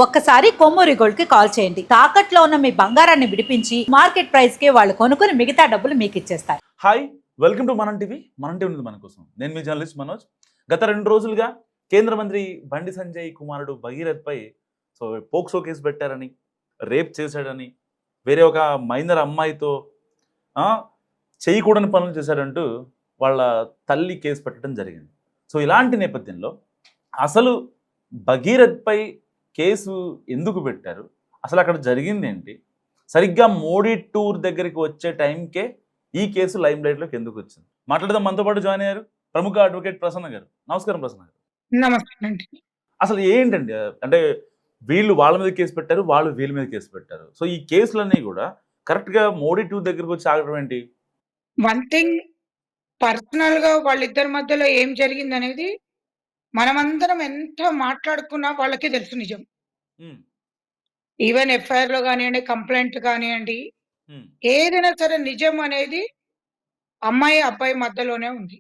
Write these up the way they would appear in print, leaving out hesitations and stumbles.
ఒక్కసారి కొమ్మూరి గోల్డ్ కి కాల్ చేయండి. తాకట్లో ఉన్న మీ బంగారాన్ని విడిపించి మార్కెట్ ప్రైస్ కి వాళ్ళు కొనుక్కుని మిగతా డబ్బులు మీకు ఇచ్చేస్తారు. హాయ్, వెల్కమ్ టు మనం టీవీ. మనం టీవీ ఉంది మన కోసం. నేను మీ జర్నలిస్ట్ మనోజ్. గత 2 రోజులుగా కేంద్ర మంత్రి బండి సంజయ్ కుమారుడు భగీరథ్ పై పోక్సో కేసు పెట్టారని, రేప్ చేశాడని, వేరే ఒక మైనర్ అమ్మాయితో చేయకూడని పనులు చేశాడంటూ వాళ్ళ తల్లి కేసు పెట్టడం జరిగింది. ఇలాంటి నేపథ్యంలో అసలు భగీరథ్ పై కేసు ఎందుకు పెట్టారు, అసలు అక్కడ జరిగింది ఏంటి, సరిగ్గా మోడీ టూర్ దగ్గరికి వచ్చే టైంకే ఈ కేసు లైమ్ లైట్లోకి ఎందుకు వచ్చింది మాట్లాడదాం. మనతో పాటు జాయిన్ అయ్యారు ప్రముఖ అడ్వకేట్ ప్రసన్న గారు. నమస్కారం ప్రసన్న గారు. నమస్తే అండి. అసలు ఏంటండి, అంటే వీళ్ళు వాళ్ళ మీద కేసు పెట్టారు, వాళ్ళు వీళ్ళ మీద కేసు పెట్టారు. ఈ కేసులన్నీ కూడా కరెక్ట్గా మోడీ టూర్ దగ్గరికి వచ్చి ఆగడం ఏంటి? వన్ థింగ్, పర్సనల్ గా వాళ్ళిద్దరి మధ్యలో ఏం జరిగిందనేది మనమందరం ఎంత మాట్లాడుకున్నా వాళ్ళకే తెలుసు నిజం. ఈవెన్ ఎఫ్ఐఆర్ లో కానివ్వండి, కంప్లైంట్ కానివ్వండి, ఏదైనా సరే నిజం అనేది అమ్మాయి అబ్బాయి మధ్యలోనే ఉంది.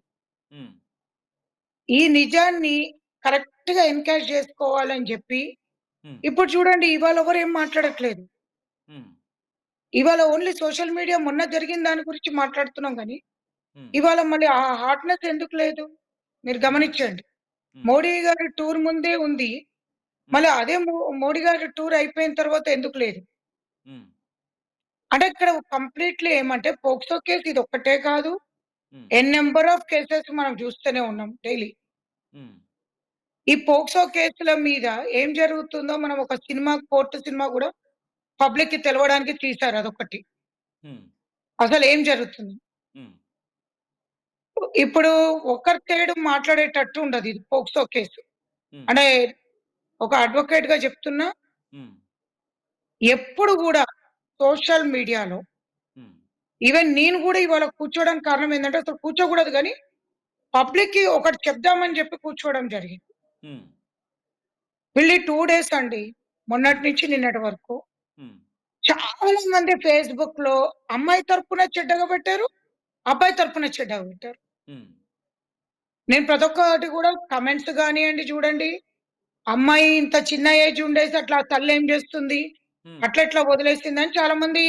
ఈ నిజాన్ని కరెక్ట్ గా ఎన్కాష్ చేసుకోవాలని చెప్పి ఇప్పుడు చూడండి, ఇవాళ ఎవరు ఏం మాట్లాడట్లేదు. ఇవాళ ఓన్లీ సోషల్ మీడియా మొన్న జరిగిన దాని గురించి మాట్లాడుతున్నాం కానీ ఇవాళ మళ్ళీ ఆ హాట్‌నెస్ ఎందుకు లేదు? మీరు గమనించండి. మోడీ గారి టూర్ ముందే ఉంది. మళ్ళీ అదే మోడీ గారి టూర్ అయిపోయిన తర్వాత ఎందుకు లేదు? అంటే ఇక్కడ కంప్లీట్‌లీ ఏమంటే పోక్సో కేస్ ఇదొక్కటే కాదు. ఎన్ నంబర్ ఆఫ్ కేసెస్ మనం చూస్తూనే ఉన్నాం డైలీ. ఈ పోక్సో కేసుల మీద ఏం జరుగుతుందో మనం ఒక సినిమా, కోర్టు సినిమా కూడా పబ్లిక్‌కి తెలవడానికి తీశారు అదొక్కటి. అసలు ఏం జరుగుతుంది? ఇప్పుడు ఒకరి సైడ్ మాట్లాడేటట్టు ఉండదు ఇది పోక్సో కేసు. అంటే ఒక అడ్వకేట్ గా చెప్తున్నా, ఎప్పుడు కూడా సోషల్ మీడియాలో ఈవెన్ నేను కూడా ఇవాళ కూర్చోవడానికి కారణం ఏంటంటే అసలు కూర్చోకూడదు కానీ పబ్లిక్ కి ఒకటి చెప్దామని చెప్పి కూర్చోవడం జరిగింది. వీళ్ళు 2 డేస్ అండి, మొన్నటి నుంచి నిన్నటి వరకు చాలా మంది ఫేస్బుక్ లో అమ్మాయి తరపున చెడ్డగా పెట్టారు, అబ్బాయి తరపున చెడ్డగా పెట్టారు. నేను ప్రతి ఒక్కటి కూడా కమెంట్స్ కానివ్వండి చూడండి, అమ్మాయి ఇంత చిన్న ఏజ్ ఉండేసి అట్లా తల్లి ఏం చేస్తుంది, అట్లా ఎట్లా వదిలేసింది అని చాలా మంది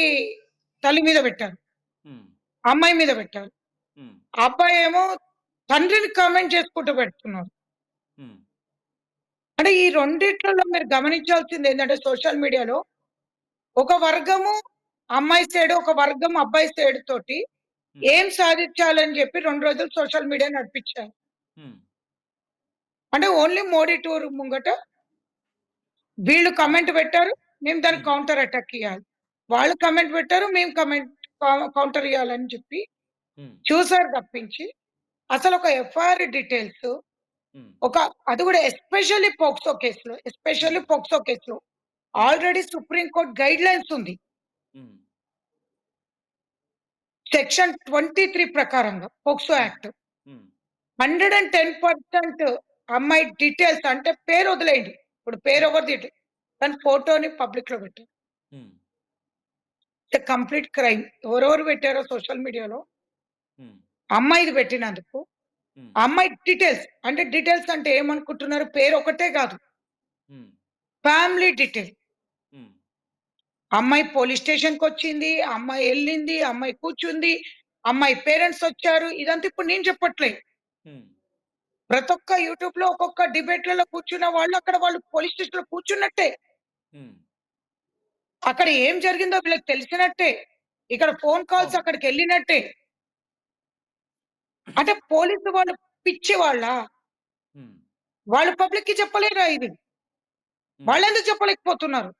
తల్లి మీద పెట్టారు, అమ్మాయి మీద పెట్టారు. అబ్బాయి ఏమో తండ్రిని కామెంట్ చేసుకుంటూ పెడుతున్నారు. అంటే ఈ రెండిట్లలో మీరు గమనించాల్సింది ఏంటంటే సోషల్ మీడియాలో ఒక వర్గము అమ్మాయి సైడ్, ఒక వర్గం అబ్బాయి సైడ్ తోటి ఏం సాధించాలని చెప్పి 2 రోజులు సోషల్ మీడియా నడిపించారు. అంటే ఓన్లీ మోడీ టూర్ ముంగట వీళ్ళు కమెంట్ పెట్టారు, మేము దానికి కౌంటర్ అటాక్ ఇయ్యాలి. వాళ్ళు కమెంట్ పెట్టారు, మేము కౌంటర్ ఇయ్యాలని చెప్పి చూసారు తప్పించి అసలు ఒక ఎఫ్ఐఆర్ డీటెయిల్స్ అది కూడా ఎస్పెషల్లీ పోక్సో కేసులో already supreme court guide lines ఉంది. సెక్షన్ 23 ప్రకారంగా పోక్సో యాక్ట్ 110% అమ్మాయి డీటెయిల్స్ అంటే పేరు వదిలేయండి, ఇప్పుడు పేరు ఎవరిది, దాని ఫోటోని పబ్లిక్ లో పెట్టారు. Complete crime. ఎవరెవరు పెట్టారో సోషల్ మీడియాలో అమ్మాయిది పెట్టినందుకు అమ్మాయి డీటెయిల్స్ అంటే ఏమనుకుంటున్నారు, పేరు ఒకటే కాదు, ఫ్యామిలీ డీటెయిల్. అమ్మాయి పోలీస్ స్టేషన్ కి వచ్చింది, అమ్మాయి వెళ్ళింది, అమ్మాయి కూర్చుంది, అమ్మాయి పేరెంట్స్ వచ్చారు, ఇదంతా ఇప్పుడు నేను చెప్పట్లేదు. ప్రతి ఒక్క యూట్యూబ్ లో ఒక్కొక్క డిబేట్లలో కూర్చున్న వాళ్ళు అక్కడ వాళ్ళు పోలీస్ స్టేషన్ లో కూర్చున్నట్టే, అక్కడ ఏం జరిగిందో వీళ్ళకి తెలిసినట్టే, ఇక్కడ ఫోన్ కాల్స్ అక్కడికి వెళ్ళినట్టే. అంటే పోలీసు వాళ్ళు పిచ్చి వాళ్ళు పబ్లిక్ కి చెప్పలేరా ఇది? వాళ్ళు ఎందుకు చెప్పలేకపోతున్నారు?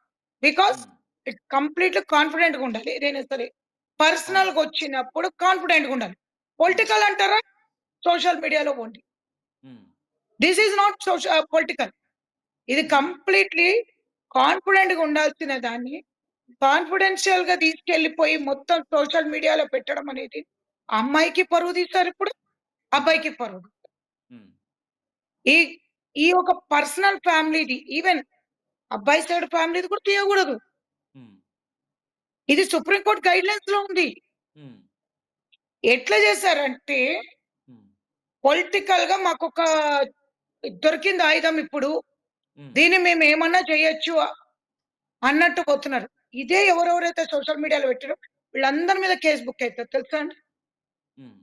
బికాస్ ఇట్స్ కంప్లీట్లీ కాన్ఫిడెంట్ గా ఉండాలి. ఏదైనా సరే పర్సనల్ గా వచ్చినప్పుడు కాన్ఫిడెంట్ గా ఉండాలి. పొలిటికల్ అంటారా, సోషల్ మీడియాలో పోండి. This is not political. ఇది కంప్లీట్లీ కాన్ఫిడెంట్ గా ఉండాల్సిన దాన్ని కాన్ఫిడెన్షియల్ గా తీసుకెళ్లిపోయి మొత్తం సోషల్ మీడియాలో పెట్టడం అనేది అమ్మాయికి పరువు తీస్తారు, ఇప్పుడు అబ్బాయికి పరువు. ఈ ఈ ఒక పర్సనల్ ఫ్యామిలీది, ఈవెన్ అబ్బాయి సైడ్ ఫ్యామిలీది కూడా తీయకూడదు. ఇది సుప్రీం కోర్ట్ గైడ్ లైన్స్ లో ఉంది. ఎట్లా చేశారంటే పొలిటికల్ గా మాకు ఒక దొరికింది ఆయుధం, ఇప్పుడు హ్మ్. దీన్ని మేమేమన్నా చేయొచ్చు అన్నట్టు పోతున్నారు. ఇదే ఎవరెవరైతే సోషల్ మీడియాలో పెట్టారో వీళ్ళందరి మీద కేస్ బుక్ అయితది తెలుసా అండి? హ్మ్.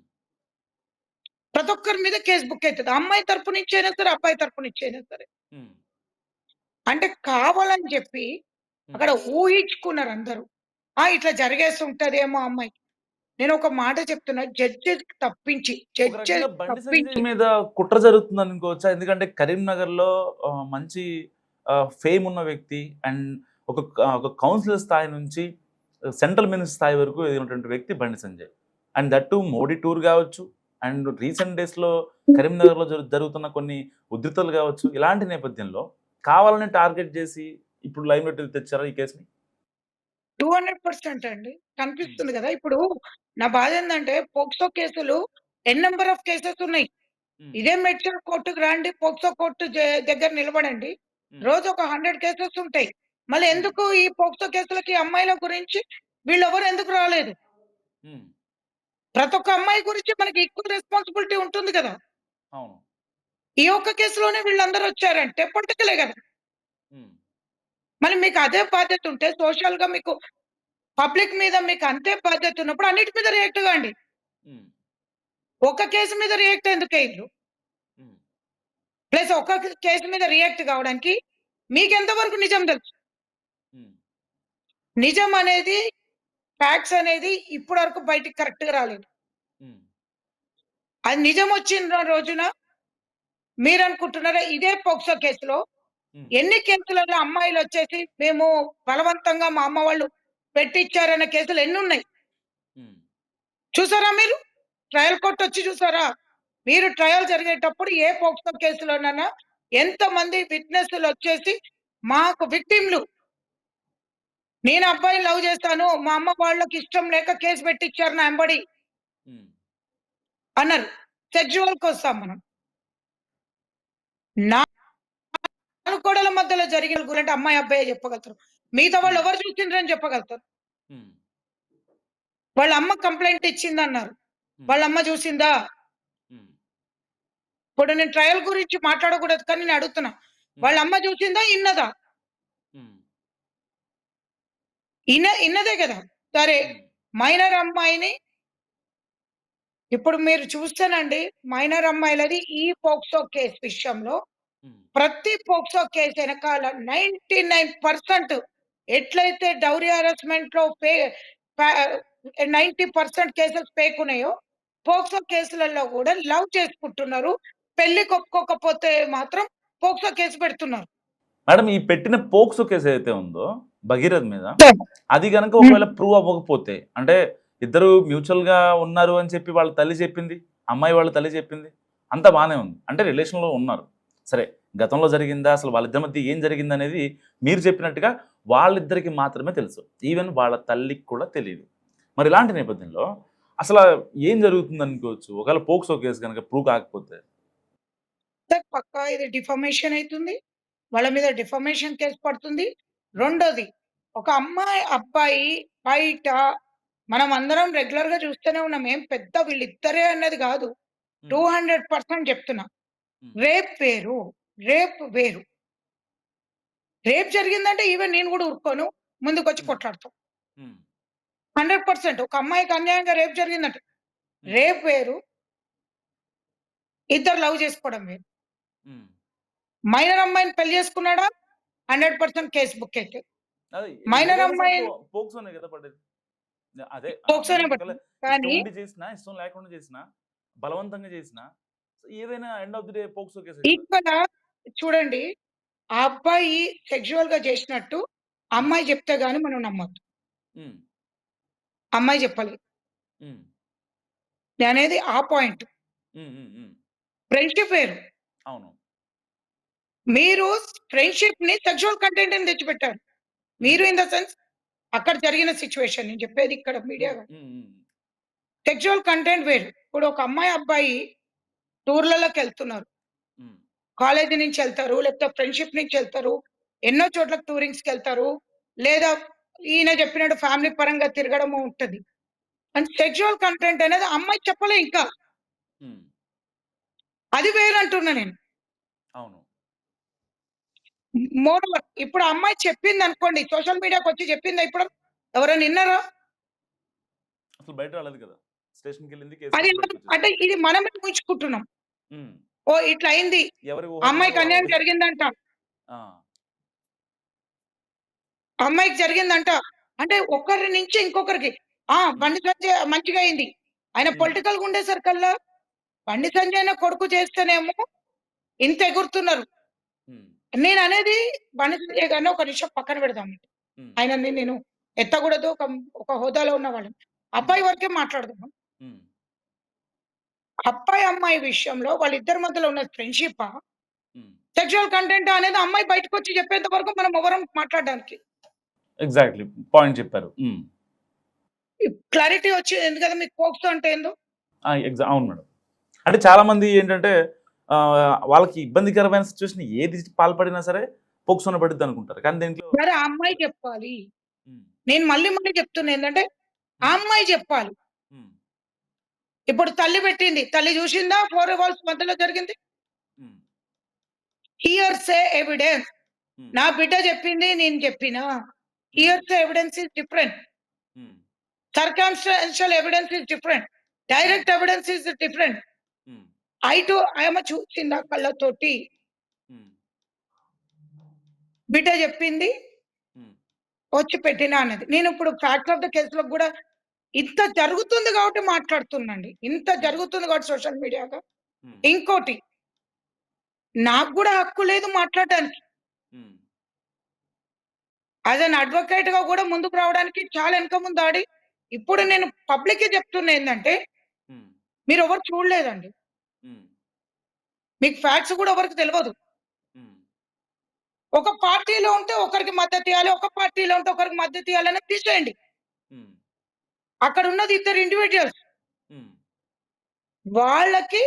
ప్రతి ఒక్కరి మీద కేస్ బుక్ అయితది. అమ్మాయి తరపు నుంచి అయినా సరే, అబ్బాయి తరపు నుంచి అయినా సరే. హ్మ్. అంటే కావాలని చెప్పి హ్మ్. అక్కడ ఊహించుకున్నారు అందరూ. ఇట్లా జరిగేసి ఉంటదేమో అమ్మాయికి. నేను ఒక మాట చెప్తున్నా. ఒక రకంగా జడ్జెస్ బండి సంజయ్ తప్పించి మీద కుట్ర జరుగుతుందని అనుకోవచ్చా? ఎందుకంటే కరీంనగర్‌లో మంచి ఫేమ్ ఉన్న వ్యక్తి అండ్ ఒక కౌన్సిలర్ స్థాయి నుంచి సెంట్రల్ మినిస్టర్ స్థాయి వరకు ఎదిగినటువంటి వ్యక్తి Bandi Sanjay. And that two Modi tour గావచ్చు, అండ్ రీసెంట్ డేస్‌లో కరీంనగర్‌లో జరుగుతున్న కొన్ని ఉద్రిక్తతలు గావచ్చు. ఇలాంటి నేపథ్యంలో కావాలని టార్గెట్ జేసి ఇప్పుడు లైమ్‌లైట్‌లోకి తెచ్చారా ఈ కేస్‌ని? 200% అండి. హ్మ్. కనిపిస్తుంది గదా! ఇప్పుడు నా బాధేందంటే పోక్సో కేసులు నంబర్ ఆఫ్ కేసెస్ ఉన్నాయి. హ్మ్. ఇదే మేడ్చల్ కోర్ట్‌కి రండి. పోక్సో కోర్ట్ దగ్గర నిలబడండి. హ్మ్. రోజు ఒక 100 కేసెస్ ఉంటాయి. మళ్ళీ హ్మ్. ఎందుకు ఈ పోక్సో కేసులకి అమ్మాయిల గురించి వీళ్ళెవరు ఎందుకు రాలేదు? హ్మ్. ప్రతి ఒక్క అమ్మాయి గురించి మనకి ఈక్వల్ రెస్పాన్సిబిలిటీ ఉంటుంది గదా! అవును. ఈ ఒక్క కేసులోనే వీళ్ళందరూ వచ్చారంటే పొలిటికలే గదా! హ్మ్. మళ్ళీ మీకు అదే బాధ్యత ఉంటే సోషల్‌గా మీకు పబ్లిక్ మీద మీకు అంతే బాధ్యత ఉన్నప్పుడు అన్నిటి మీద రియాక్ట్ కాండి. హ్మ్. ఒక కేసు మీద రియాక్ట్ ఎందుకయ్యిర్రు? హ్మ్. ప్లస్ ఒక కేసు మీద రియాక్ట్ కావడానికి మీకెంత వరకు నిజం తెలుసు? హ్మ్. నిజం అనేది, ఫ్యాక్ట్స్ అనేది ఇప్పటి వరకు బయటికి కరెక్ట్‌గా రాలేదు. హ్మ్. అది నిజం వచ్చిన రోజున మీరనుకుంటున్నారా ఇదే పోక్సో కేసులో హ్మ్. ఎన్ని కేసులలో అమ్మాయిలొచ్చేసి మేము బలవంతంగా మా అమ్మ వాళ్ళు పెట్టిచ్చారన్న కేసులు ఎన్నున్నాయి? హ్మ్. చూసారా మీరు? ట్రయల్ కోర్ట్ వచ్చి చూసారా? మీరు ట్రయల్ జరిగేటప్పుడు ఏ పోక్సో కేసులోనైనా ఎంతమంది విట్నెస్‌లొచ్చేసి మాకు విక్టిమ్‌లు నేను అబ్బాయిని లవ్ చేస్తాను. మా అమ్మ వాళ్ళకి ఇష్టం లేక కేస్ పెట్టిచ్చారు నా ఎంబడి హ్మ్. అన్నారు. సెక్సువల్‌కొస్తాం మనం. నా అనుకోడల మధ్యలో జరిగిన గురంటే అమ్మాయి, అబ్బాయే చెప్పగలుగుతారు. మిగతా వాళ్ళు హ్మ్. ఎవరు చూసిండ్రని చెప్పగలుగుతారు. హ్మ్. వాళ్ళ అమ్మ కంప్లెయింట్ ఇచ్చిందన్నారు. హ్మ్. వాళ్ళ అమ్మ చూసిందా? హ్మ్. ఇప్పుడు నేను ట్రయల్ గురించి మాట్లాడకూడదు కానీ నేను అడుగుతున్నా. హ్మ్. వాళ్ళ అమ్మ చూసిందా? ఇన్నదా? హ్మ్. ఇన్నదే గదా! సరే. హ్మ్. మైనర్ అమ్మాయిని ఇప్పుడు మీరు చూస్తేనండి మైనర్ అమ్మాయిలది ఈ పోక్సో కేస్ విషయంలో హ్మ్. ప్రతి పోక్సో కేస్ ఎనకాల 99% ఎట్లయితే డౌరీ హారాస్మెంట్‌లో ప 90% కేసెస్ ఫేక్ ఉన్నాయో, పోక్సో కేసులలో గూడా లవ్ చేసుకుంటున్నారు. పెళ్లికి ఒప్పుకోకపోతే మాత్రం పోక్సో కేస్ పెడుతున్నారు. మేడం ఈ పెట్టిన పోక్సో కేస్ ఏదైతే ఉందో భగీరథ్ మీద, సార్. అది గనక హ్మ్. ఒకవేళ ప్రూవ్ అవ్వకపోతే అంటే ఇద్దరు మ్యూచువల్‌గా ఉన్నారు అని చెప్పి వాళ్ళ తల్లి చెప్పింది. అమ్మాయి వాళ్ళ తల్లి చెప్పింది. అంతా బానే ఉంది. అంటే రిలేషన్‌లో ఉన్నారు. సరే గతంలో జరిగిందా? అసలు వాళ్ళిద్దరి మధ్య ఏం జరిగిందనేది మీరు చెప్పినట్టుగా వాళ్ళిద్దరికి మాత్రమే తెలుసు. ఈవెన్ వాళ్ళ తల్లికి కూడా తెలీదు. మరి ఇలాంటి నేపథ్యంలో అసల ఏం జరుగుతుందనుకోవచ్చు? ఒకవేళ పోక్సో కేస్ గనక ప్రూవ్ కాకపోతే? సార్ పక్కా ఇది డిఫమేషన్ అయితుంది. వాళ్ళ మీద డిఫమేషన్ కేస్ పడుతుంది. హ్మ్. రెండోది ఒక అమ్మాయి, అబ్బాయి బయట మనమందరం రెగ్యులర్‌గా చూస్తూనే ఉన్నాం. ఏం పెద్ద వీళ్ళిద్దరే అన్నది గాదు. హ్మ్. 200% చెప్తున్నా. హ్మ్. రేప్ వేరు. రేప్ వేరు. రేప్ జరిగిందంటే ఈవెన్ నేను గూడా ఊరుకోను. ముందుకొచ్చి హ్మ్. కొట్లాడతాం. హ్మ్. 100% ఒక అమ్మాయికి అన్యాయంగా రేప్ జరిగిందంటే హ్మ్. రేప్ వేరు. ఇద్దరు లవ్ చేసుకోవడం వేరు. హ్మ్. మైనర్ అమ్మాయిని పెళ్లి చేసుకున్నాడా 100% కేస్ బుక్ అయితది. అది మైనర్ ఏదైనా సరే అమ్మాయిని పోక్సోనే కదా పడేది. అదే ఆ పోక్సోనే అమ్మాయి ఒకవేళ పడుతుంది. ఇష్టం కానీ ఉండి చేసినా, ఇష్టం లేకుండా చేసినా, బలవంతంగా చేసినా ఏదైనా end of the day POCSO కేసే కదా! ఇక్కడ చూడండి ఆ అబ్బాయి సెక్సువల్‌గా చేసినట్టు హ్మ్. అమ్మాయి చెప్తే గాని మనం నమ్మొద్దు. హ్మ్. అమ్మాయి చెప్పాలి. హ్మ్. అనేది ఆ పాయింట్. హ్మ్. హ్మ్. హ్మ్. ఫ్రెండ్‌షిప్ వేరు. అవును. మీరు ఫ్రెండ్‌షిప్‌ని సెక్సువల్ కంటెంట్ అని తెచ్చిపెట్టారు. హ్మ్. మీరు ఇన్ ద సెన్స్ అక్కడ జరిగిన సిట్యుయేషన్ నేను చెప్పేది ఇక్కడ మీడియా హ్మ్. కాదు. హ్మ్. హ్మ్. సెక్సువల్ కంటెంట్ వేరు. ఇప్పుడు ఒక అమ్మాయి, అబ్బాయి టూర్‌లలోకెళ్తున్నారు. హ్మ్. కాలేజీ నుంచెళ్తారు. లేకపోతే ఫ్రెండ్‌షిప్ నుంచెళ్తారు. ఎన్నో చోట్లకి టూరింగ్స్‌కెళ్తారు. లేదా ఈయన చెప్పినట్టు ఫ్యామిలీ పరంగా తిరగడము ఉంటది. అండ్ సెక్సువల్ కంటెంట్ అనేది అమ్మాయి చెప్పలే ఇంకా. హ్మ్. అది వేరంటున్నా నేను. అవును. మోర్ ఓవర్ ఇప్పుడు ఆ అమ్మాయి చెప్పిందనుకోండి, సోషల్ మీడియాకొచ్చి చెప్పిందా ఇప్పుడు? ఎవరైనా ఇన్నారా? అసలు బయట రాలేదు కదా! స్టేషన్‌కెళ్ళింది, కేస్ అది పెట్టి అంటే బయటకొచ్చేసింది. ఇది మనమే ఊహించుకుంటున్నాం. హ్మ్. ఓహ్! ఇట్లా అయింది. ఎవరి ఆ ఊహాగానాలు అమ్మాయికి అన్యాయం వాళ్ళవి. జరిగిందంట. ఆ! ఆ అమ్మాయికి జరిగిందంట. అంటే ఒకరి నుంచి ఇంకొకరికి హ్మ్. బండి సంజయ్ మంచిగా అయింది. ఆయన హ్మ్. పొలిటికల్‌గా ఉండేసరికల్లా బండి సంజయ్ అన్న కొడుకు చేస్తేనేమో ఇంత ఎగురుతున్నారు. హ్మ్. నేననేది బండి సంజయ్ గారిని ఒక నిమిషం పక్కన పెడదాం. హ్మ్. ఆయనని నేను ఎత్తకూడదు. ఒక హోదాలో ఉన్నవాళ్ళని. హ్మ్. అబ్బాయి వరకే మాట్లాడదాం. హ్మ్. అబ్బాయి, అమ్మాయి విషయంలో వాళ్ళిద్దరి మధ్యలో ఉన్న ఫ్రెండ్‌షిప్పా? హ్మ్. సెక్సువల్ కంటెంటా అనేది అమ్మాయి బయటకొచ్చి చెప్పేంత వరకు మనం ఎవ్వరం మాట్లాడడానికి. ఎగ్జాక్ట్‌లీ. పాయింట్ చెప్పారు. హ్మ్. క్లారిటీ వచ్చింది కదా! మీకు పోక్సో అంటే ఏందో? ఆ! అవును మేడం. అంటే చాలామంది ఏంటంటే వాళ్ళకి ఇబ్బందికరమైన సిట్యుయేషన్ ఏది పాల్పడినా సరే పోక్సోన పడిద్దనుకుంటారు. కానీ దీంట్లో మరి ఆ అమ్మాయి చెప్పాలి. హ్మ్. నేను మళ్ళీ మళ్ళీ చెప్తున్నా ఏందంటే, ఆ హ్మ్. అమ్మాయి చెప్పాలి. హ్మ్. ఇప్పుడు తల్లి పెట్టింది. తల్లి చూసిందా 4 వాల్స్ మధ్యలో జరిగింది? హ్మ్. Hearsay evidence. హ్మ్. నా బిడ్డ చెప్పింది నేను చెప్పినా. హ్మ్. Hearsay evidence is different. హ్మ్. Circumstantial evidence is different. హ్మ్. Direct evidence is different. హ్మ్. ఆమె చూసిందా కళ్ళతోటి. హ్మ్. బిడ్డ చెప్పింది హ్మ్. వచ్చి పెట్టినా అన్నది. నేనిప్పుడు ఫ్యాక్ట్ ఆఫ్ ద కేస్‌లో గూడా ఇంత జరుగుతుంది కాబట్టి మాట్లాడుతున్నానండి. ఇంత హ్మ్. జరుగుతుంది కాబట్టి సోషల్ మీడియాలో. హ్మ్. ఇంకోటి నాకు గూడా హక్కు లేదు మాట్లాడడానికి. హ్మ్. యాస్ ఎన్ అడ్వొకేట్‌గా గూడా ముందుకు రావడానికి చాలా ఎనక ముందాడి, ఇప్పుడు హ్మ్. నేను పబ్లిక్‌కి చెప్తున్నా ఏందంటే, హ్మ్. మీరెవరు చూడలేదండి. హ్మ్. మీకు ఫ్యాక్ట్స్ గూడా ఎవరికీ తెలవదు. హ్మ్. ఒక పార్టీలో ఉంటే ఒకరికి మద్దతియ్యాలి. ఒక పార్టీలో ఉంటే ఒకరికి మద్దతియ్యాలనేది తీసేయండి. హ్మ్. అక్కడున్నది ఇద్దరు ఇండివిడ్యుయల్స్. హ్మ్. వాళ్ళకి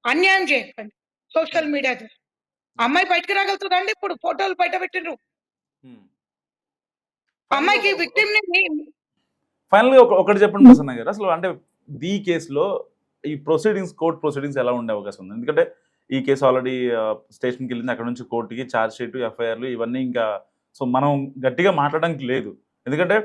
అన్యాయం చేయకండి. హ్మ్. సోషల్ మీడియా ద్వారా. ఓకే. అమ్మాయి బయటికి రాగలుగుతదా అండి? ఇప్పుడు ఫోటోలు బయట పెట్టిండ్రు. హ్మ్. ఫైనల్‌గా అమ్మాయికి ఒక విక్టిమ్‌ని ఫైనల్‌గా ఒకటి చెప్పండి ప్రసన్న గారు. అసలు అంటే ఈ కేస్‌లో ఈ ప్రొసీడింగ్స్ కోర్ట్ ప్రొసీడింగ్స్ ఎలా ఉండే అవకాశం ఉంది? ఎందుకంటే ఈ కేసు ఆల్రెడీ స్టేషన్‌కెళ్ళింది. అక్కడి నుంచి కోర్ట్‌కి చార్జ్ షీట్, ఎఫ్ఐఆర్‌లు ఇవన్నీ ఇంకా సో, మనం గట్టిగా మాట్లాడడానికి లేదు. ఎందుకంటే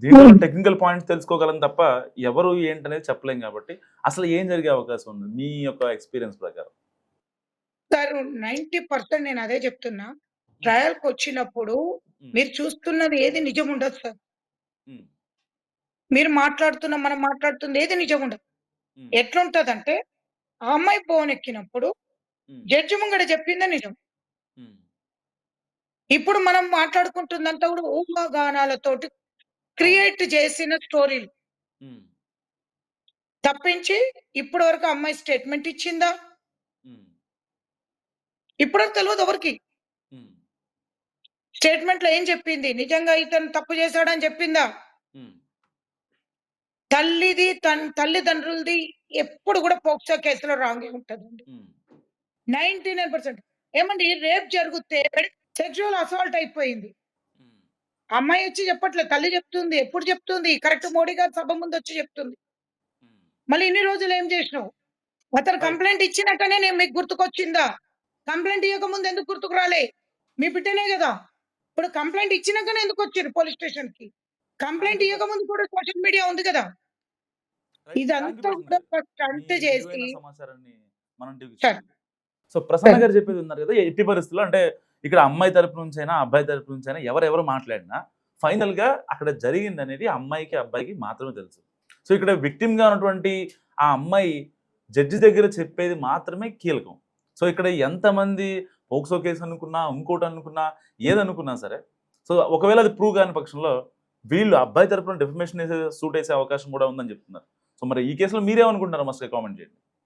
దీంట్లో టెక్నికల్ పాయింట్స్ తెలుసుకోగలం తప్ప ఎవరు ఏంటనేది చెప్పలేం కాబట్టి అసలు ఏం జరిగే అవకాశం ఉంది? మీ యొక్క ఎక్స్‌పీరియన్స్ ప్రకారం? సార్ 90% నేనదే చెప్తున్నా. హ్మ్. ట్రయల్‌కొచ్చినప్పుడు హ్మ్. మీరు చూస్తున్నది ఏది నిజం ఉండదు సార్. హ్మ్. మనం మాట్లాడుతుంది ఏది నిజం ఉండదు. హ్మ్. ఎట్లుంటదంటే, ఆ అమ్మాయి ఫోన్ ఎక్కినప్పుడు హ్మ్. జడ్జి ముంగట చెప్పిందే నిజం. హ్మ్. ఇప్పుడు మనం మాట్లాడుకుంటుందంతా కూడా ఊహాగానాలతోటి అవును. క్రియేట్ చేసిన స్టోరీలు. హ్మ్. తప్పించి ఇప్పటి వరకు అమ్మాయి స్టేట్‌మెంట్ ఇచ్చిందా? హ్మ్. ఇప్పటివరకు తెలవదు ఎవరికీ. హ్మ్. స్టేట్‌మెంట్‌లో ఏం చెప్పింది? నిజంగా ఇతను తప్పు చేశాడని చెప్పిందా? హ్మ్. తల్లిదండ్రులది ఎప్పుడు కూడా పోక్సో కేసులో రాంగే ఉంటదండి. హ్మ్. 99% ఏమండి రేప్ జరిగితే సెక్సువల్ అసాల్ట్ అయిపోయింది. హ్మ్. అమ్మాయి వచ్చి చెప్పట్లేదు. తల్లి చెప్తుంది. ఎప్పుడు చెప్తుంది? కరెక్ట్ మోడీ గారి సభ ముందొచ్చి చెప్తుంది. హ్మ్. మళ్ళీ ఇన్ని రోజులు ఏం చేసినావు? అతను రైట్. కంప్లెయింట్ ఇచ్చినాకనే నేను మీకు గుర్తుకొచ్చిందా? కంప్లెయింట్ ఇయ్యకముందు ఎందుకు గుర్తుకు రాలే? మీ బిడ్డనే గదా! ఇప్పుడు కంప్లెయింట్ ఇచ్చినాకనే ఎందుకొచ్చిర్రు పోలీస్ స్టేషన్‌కి? థాంక్ కంప్లెయింట్ యూ ఇయ్యకముందు కూడా సోషల్ మీడియా ఉంది గదా! రైట్. థాంక్ యూ ఇదంతా ప్రసన్న కూడా గారు. ఒక మీ స్టంట్ చేసి విలువైన సమాచారాన్ని మనం సార్ ఇచ్చినందుకు. సో, ప్రసన్న సార్ గారు చెప్పేది విన్నారు కదా! ఎట్టి పరిస్థితుల్లో అంటే ఇక్కడ అమ్మాయి తరపు నుంచైనా, అబ్బాయి తరపు నుంచైనా ఎవరెవరు మాట్లాడినా ఫైనల్‌గా అక్కడ జరిగిందనేది అమ్మాయికి, అబ్బాయికి మాత్రమే తెలుసు. సో, ఇక్కడ విక్టిమ్‌గా ఉన్నటువంటి ఆ అమ్మాయి జడ్జి దగ్గర చెప్పేది మాత్రమే కీలకం. సో, ఇక్కడ ఎంతమంది పోక్సో కేస్ అనుకున్నా, ఇంకోటి అనుకున్నా, ఏదనుకున్నా సరే, సో, ఒకవేళ అది ప్రూవ్ కాని పక్షంలో వీళ్ళు అబ్బాయి తరపున డెఫమేషన్ సూట్ ఏసే అవకాశం కూడా ఉందని చెప్తున్నారు. సో, మరి ఈ కేసులో మీరేమనుకుంటున్నారో మస్ట్‌గా కామెంట్ చేయండి.